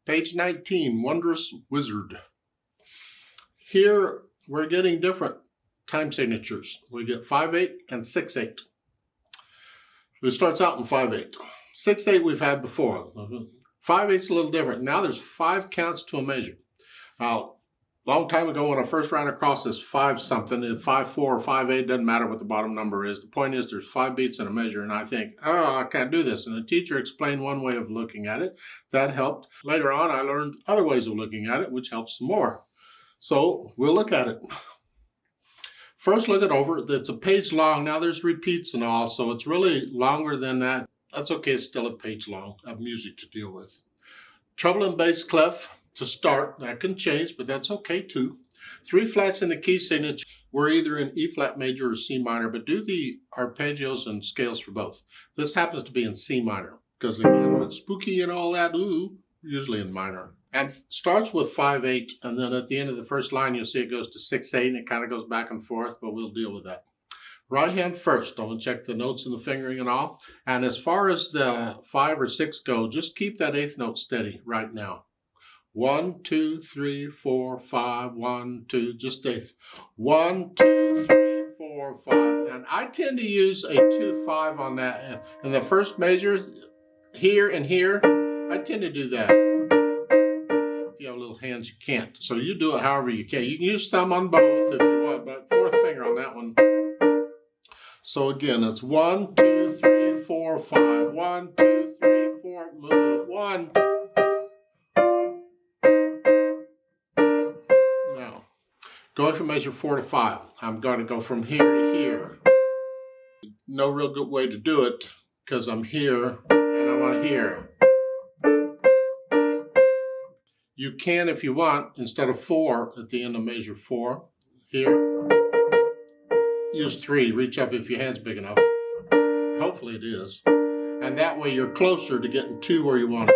Page 19, Wondrous Wizard. Here we're getting different time signatures. We get 5/8 and 6/8. It starts out in 5/8. 6/8 we've had before. 5/8's a little different. Now there's 5 counts to a measure. Now, a long time ago when I first ran across this 5 something, 5/4 or 5/8, doesn't matter what the bottom number is. The point is there's 5 beats in a measure, and I think, oh, I can't do this. And the teacher explained one way of looking at it. That helped. Later on, I learned other ways of looking at it, which helps some more. So we'll look at it. First, look it over. It's a page long. Now there's repeats and all, so it's really longer than that. That's okay. It's still a page long of music to deal with. Treble and bass clef to start. That can change, but that's okay too. 3 flats in the key signature. We're either in E flat major or C minor, but do the arpeggios and scales for both. This happens to be in C minor because, again, it's spooky and all that, usually in minor. And starts with 5/8, and then at the end of the first line, you'll see it goes to 6/8, and it kind of goes back and forth, but we'll deal with that. Right hand first. I'm going to check the notes and the fingering and all. And as far as the 5 or 6 go, just keep that 8th note steady right now. 1, 2, 3, 4, 5, 1, 2, just 8th. 1, 2, 3, 4, 5. And I tend to use a 2/5 on that. In the first measure, here and here, I tend to do that. If you have little hands, you can't. So you do it however you can. You can use thumb on both if you want, but 4th finger on that one. So again, it's 1, 2, 3, 4, 5. 1, 2, 3, 4, move. 1. Now, going from measure 4 to 5. I'm going to go from here to here. No real good way to do it because I'm here and I want here. You can, if you want, instead of 4 at the end of measure 4, here, use 3. Reach up if your hand's big enough. Hopefully it is. And that way you're closer to getting 2 where you want it.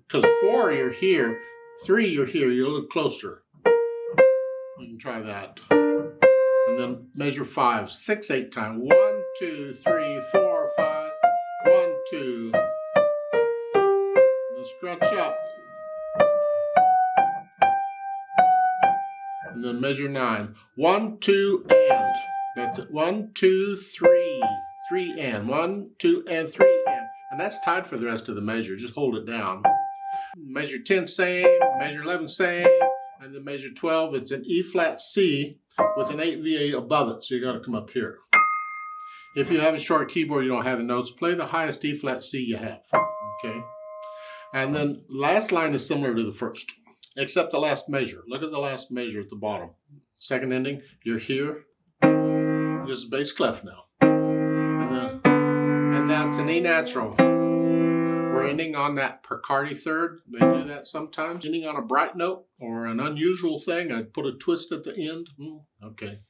Because 4, you're here. 3, you're here. You're a little closer. You can try that. And then measure 5, 6/8 time. 1, 2, 3, 4, 5. 1, 2. Then scratch up. And then measure 9. 1, 2, and. That's it. 1, 2, 3. 3 and. 1, 2, and 3 and. And that's tied for the rest of the measure. Just hold it down. Measure 10, same. Measure 11, same. And then measure 12, it's an E flat C with an 8 VA above it. So you got to come up here. If you have a short keyboard, you don't have the notes, play the highest E flat C you have. Okay. And then last line is similar to the first. Except the last measure. Look at the last measure at the bottom. Second ending, you're here. Just bass clef now. And that's an E natural. We're ending on that Picardy third. They do that sometimes. Ending on a bright note or an unusual thing. I'd put a twist at the end. Okay.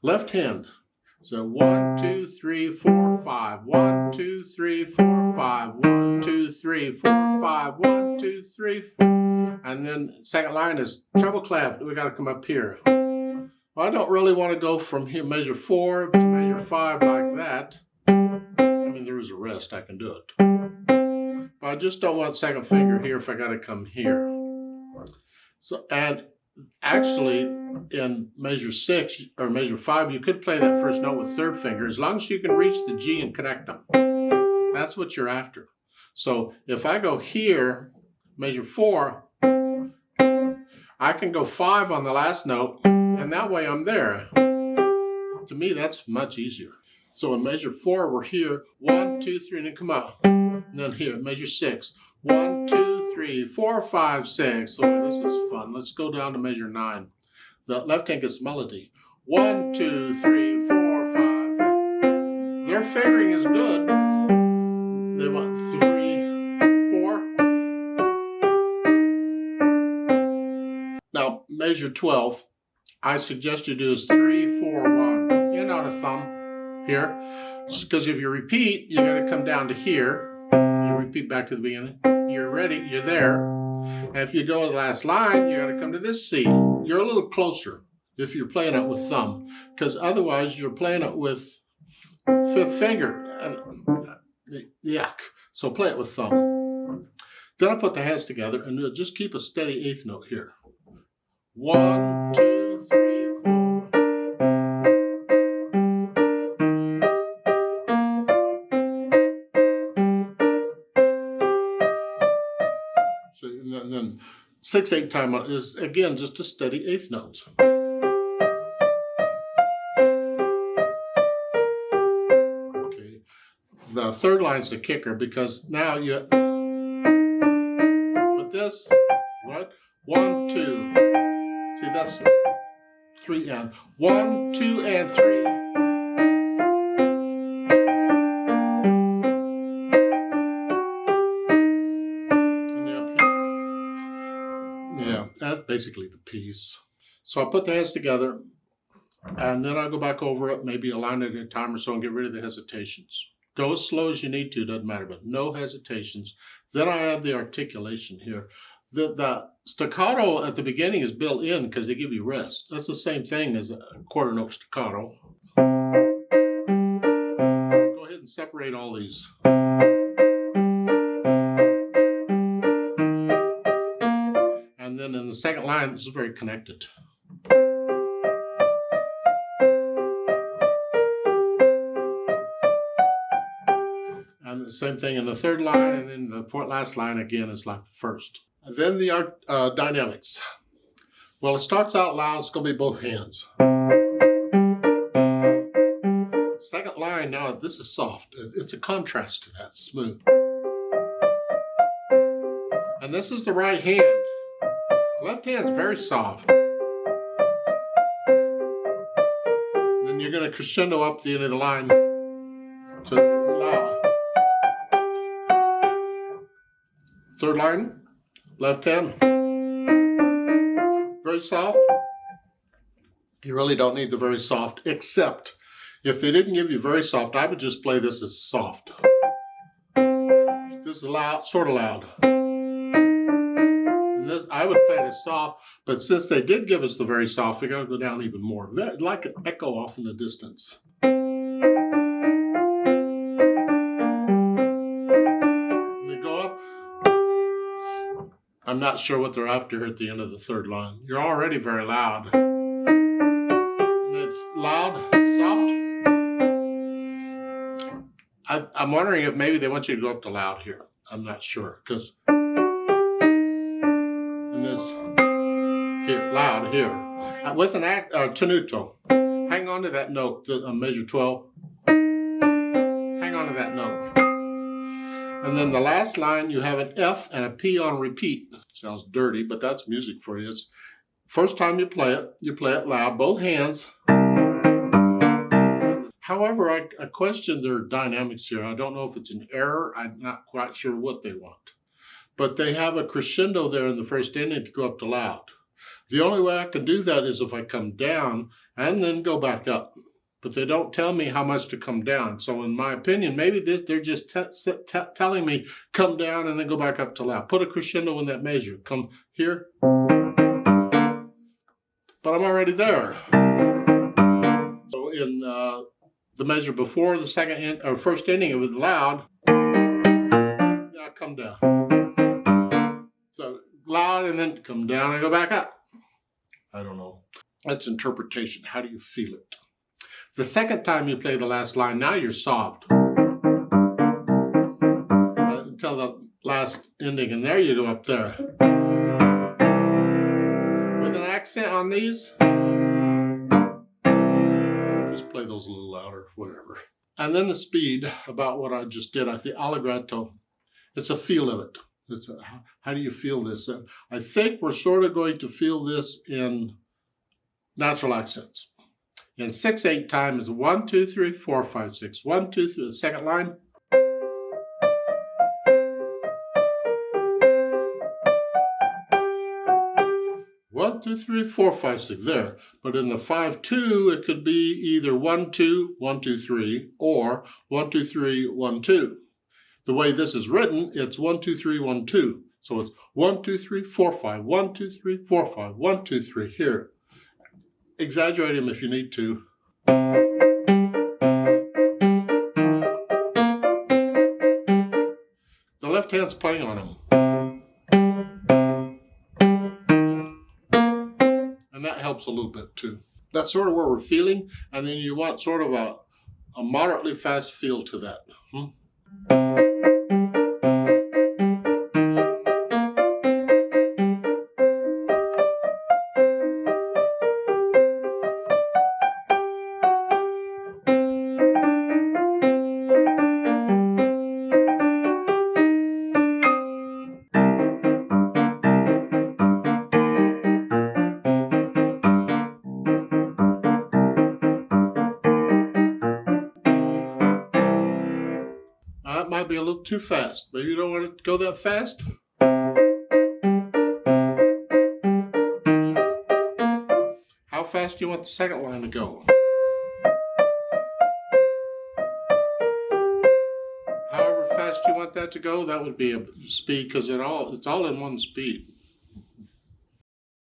Left hand. So 1, 2, 3, 4, 5. 1, 2, 3, 4, 5. 1, 2, 3, 4, 5. 1, 2, 3, 4. And then second line is treble clef. We got to come up here. Well, I don't really want to go from here, measure 4 to measure 5 like that. I mean, there is a rest. I can do it. But I just don't want second finger here if I got to come here. So, and actually, in measure 6 or measure 5, you could play that first note with third finger as long as you can reach the G and connect them. That's what you're after. So if I go here, measure 4, I can go 5 on the last note, and that way I'm there. To me, that's much easier. So in measure 4, we're here. 1, 2, 3, and then come up. And then here, measure 6. 1, 2, 3, 4, 5, 6. So this is fun. Let's go down to measure 9. The left hand gets melody. 1, 2, 3, 4, 5. Their fingering is good. They want 3, 4. Now, measure 12, I suggest you do is 3, 4, 1. In on a thumb here. Because if you repeat, you got to come down to here. You repeat back to the beginning. You're ready, you're there. And if you go to the last line, you got to come to this C. You're a little closer if you're playing it with thumb. Because otherwise, you're playing it with 5th finger. Yuck. So play it with thumb. Then I put the hands together and just keep a steady eighth note here. 1, 2, 3, 4. So, and then 6/8 time is again just a steady eighth note. Okay, the third line's the kicker because now you. This, right? 1, 2. See, that's 3 and 1, 2, and 3. And yeah, that's basically the piece. So I put the hands together, and then I go back over it, maybe a line at a time or so, and get rid of the hesitations. Go as slow as you need to, doesn't matter, but no hesitations. Then I add the articulation here. The staccato at the beginning is built in because they give you rest. That's the same thing as a quarter note staccato. Go ahead and separate all these. And then in the second line, this is very connected. And the same thing in the third line, and then the last line again is like the first. And then the dynamics. Well, it starts out loud, it's going to be both hands. Second line, now this is soft. It's a contrast to that, smooth. And this is the right hand. Left hand's very soft. And then you're going to crescendo up the end of the line to loud. Third line, left hand, very soft. You really don't need the very soft, except if they didn't give you very soft, I would just play this as soft. This is loud, sort of loud. And this, I would play it as soft, but since they did give us the very soft, we're going to go down even more. Like an echo off in the distance. I'm not sure what they're after at the end of the third line. You're already very loud. And it's loud, soft. I'm wondering if maybe they want you to go up to loud here. I'm not sure, because and this here, loud here. With an tenuto. Hang on to that note, measure 12. Hang on to that note. And then the last line, you have an F and a P on repeat. Sounds dirty, but that's music for you. It's first time you play it loud, both hands. However, I question their dynamics here. I don't know if it's an error. I'm not quite sure what they want. But they have a crescendo there in the first ending to go up to loud. The only way I can do that is if I come down and then go back up. But they don't tell me how much to come down. So in my opinion, maybe they're just telling me come down and then go back up to loud. Put a crescendo in that measure. Come here. But I'm already there. So in the measure before the second or first ending, it was loud. Now come down. So loud and then come down and go back up. I don't know. That's interpretation. How do you feel it? The second time you play the last line, now you're soft. Until the last ending, and there you go up there. With an accent on these, just play those a little louder, whatever. And then the speed, about what I just did, I think allegretto, it's a feel of it. It's a, how do you feel this? And I think we're sort of going to feel this in natural accents. In 6/8 time is 1, 2, 3, 4, 5, 6. 1, 2, 3. The second line. One, 2, 3, 4, 5, 6. There. But in the 5/2, it could be either 1, 2, 1, 2, 3, or 1, 2, 3, 1, 2. The way this is written, it's 1, 2, 3, 1, 2. So it's 1, 2, 3, 4, 5. 1, 2, 3, 4, 5. 1, 2, 3 here. Exaggerate them if you need to. The left hand's playing on them. helps a little bit too. That's sort of where we're feeling, and then you want sort of a moderately fast feel to that. That might be a little too fast. Maybe you don't want it to go that fast. How fast do you want the second line to go? However fast you want that to go, that would be a speed, because it's all in one speed.